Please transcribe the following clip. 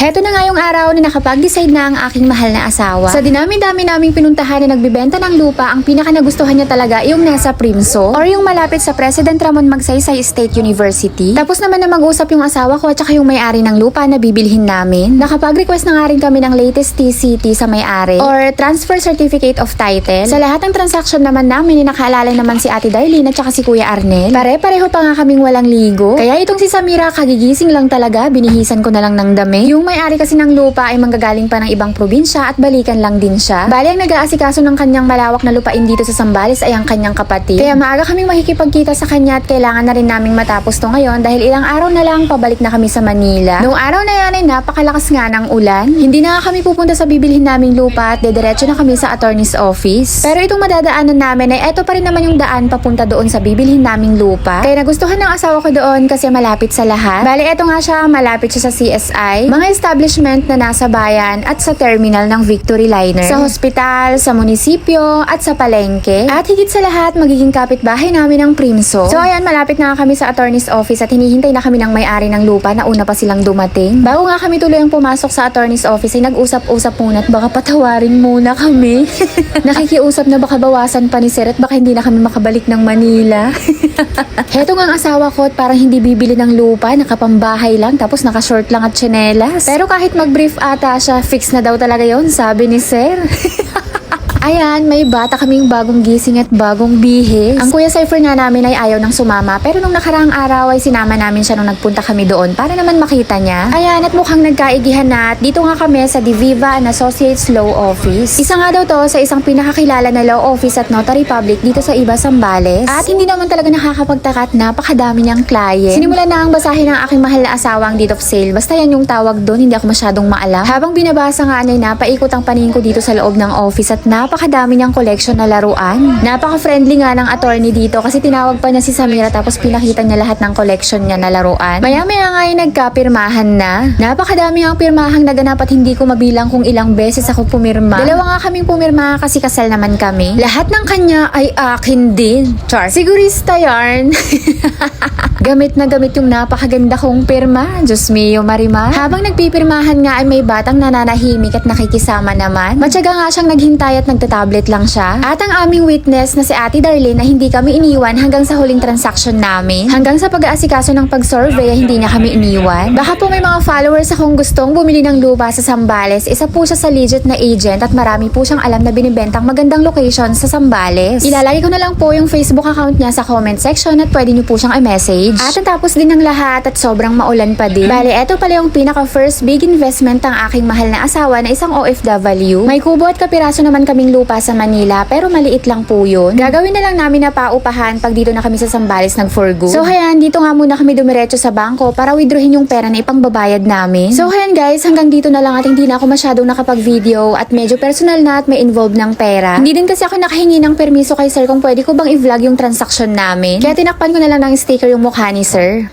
Heto na nga yung araw na nakapag-decide na ang aking mahal na asawa. Sa dinami-dami naming pinuntahan na nagbibenta ng lupa, ang pinaka nagustuhan niya talaga yung nasa Primso or yung malapit sa President Ramon Magsaysay State University. Tapos naman na mag-usap yung asawa ko at saka yung may-ari ng lupa na bibilhin namin. Nakapag-request na nga rin kami ng latest TCT sa may-ari or Transfer Certificate of Title. Sa lahat ng transaction naman namin, nakaalala naman si Ate Darlene at saka si Kuya Arnel. Pare-pareho pa nga kaming walang ligo. Kaya itong si Samira, kagigising lang talaga, binihisan ko na lang ng dami. Yung may-ari kasi ng lupa ay manggagaling pa ng ibang probinsya at balikan lang din siya. Bali ang nag-aasikaso ng kanyang malawak na lupain dito sa Zambales ay ang kanyang kapatid. Kaya maaga kaming makikipagkita sa kanya at kailangan na rin naming matapos to ngayon dahil ilang araw na lang pabalik na kami sa Manila. Noong araw na yan ay napakalakas nga ng ulan. Hindi na nga kami pupunta sa bibilhin naming lupa at dediretso na kami sa attorney's office. Pero itong madadaanan namin ay eto pa rin naman yung daan papunta doon sa bibilhin naming lupa. Kaya nagustuhan ng asawa ko doon kasi malapit sa lahat. Bali eto nga siya, malapit siya sa CSI, mga establishment na nasa bayan at sa terminal ng Victory Liner, sa hospital, sa munisipyo at sa palengke. At higit sa lahat, magiging kapitbahay namin ang Primso. So ayan, malapit na kami sa attorney's office at hinihintay na kami ng may-ari ng lupa na una pa silang dumating. Bago nga kami tuloy ang pumasok sa attorney's office ay nag-usap-usap muna at baka patawarin muna kami. Nakikiusap na baka bawasan pa ni Sir at baka hindi na kami makabalik ng Manila. Heto nga ang asawa ko at parang hindi bibili ng lupa, nakapambahay lang tapos nakashort lang at tsinelas. Pero kahit mag-brief ata siya, fix na daw talaga yon, sabi ni Sir. Ayan, may bata kaming bagong gising at bagong bihis. Ang Kuya Cypher nga namin ay ayaw nang sumama pero nung nakaraang araw ay sinama namin siya nung nagpunta kami doon para naman makita niya. Ayan, at mukhang nagkaigihan na at dito nga kami sa Diviva and Associates Law Office. Isa nga daw to sa isang pinakakilala na law office at notary public dito sa Iba, Zambales. At hindi naman talaga nakakapagtaka at napakadami niyang client. Sinimulan na ang basahin ng aking mahal na asawa ang deed of sale. Basta yan yung tawag doon, hindi ako masyadong maalam. Habang binabasa nga niya, napaikot ang paningin ko dito sa loob ng office at napakadami niyang collection na laruan. Napaka-friendly nga ng attorney dito kasi tinawag pa niya si Samira tapos pinakita niya lahat ng collection niya na laruan. Maya-maya nga ay nagkapirmahan na. Napakadami ang pirmahang naganap at hindi ko mabilang kung ilang beses ako pumirma. Dalawa nga kaming pumirma kasi kasal naman kami. Lahat ng kanya ay akin din. Char. Sigurista yarn. Gamit na gamit yung napakaganda kong pirma. Diyos mio, Marimar. Habang nagpipirmahan nga ay may batang nananahimik at nakikisama naman. Matyaga nga siyang naghintay at nagtatablet lang siya. At ang aming witness na si Ate Darlene na hindi kami iniwan hanggang sa huling transaction namin. Hanggang sa pag-aasikaso ng pag-survey hindi niya kami iniwan. Baka po may mga followers akong gustong bumili ng lupa sa Zambales. Isa po siya sa legit na agent at marami po siyang alam na binibentang magandang location sa Zambales. Ilalagay ko na lang po yung Facebook account niya sa comment section at pwede niyo po siyang i-message. At ang tapos din ng lahat at sobrang maulan pa din. Bale, eto pala yung pinaka first big investment ng aking mahal na asawa na isang OFW. May kubo at kapiraso naman kaming lupa sa Manila pero maliit lang po yun. Gagawin na lang namin na paupahan pag dito na kami sa Zambales nag-for-good. So hayan, dito nga muna kami dumiretso sa bangko para withdrawin yung pera na ipangbabayad namin. So hayan guys, hanggang dito na lang at hindi na ako masyadong nakapag-video at medyo personal na at may involved ng pera. Hindi din kasi ako nakahingi ng permiso kay Sir kung pwede ko bang i-vlog yung transaction namin. Kaya tinakpan ko na lang ng sticker yung mukha ni Sir.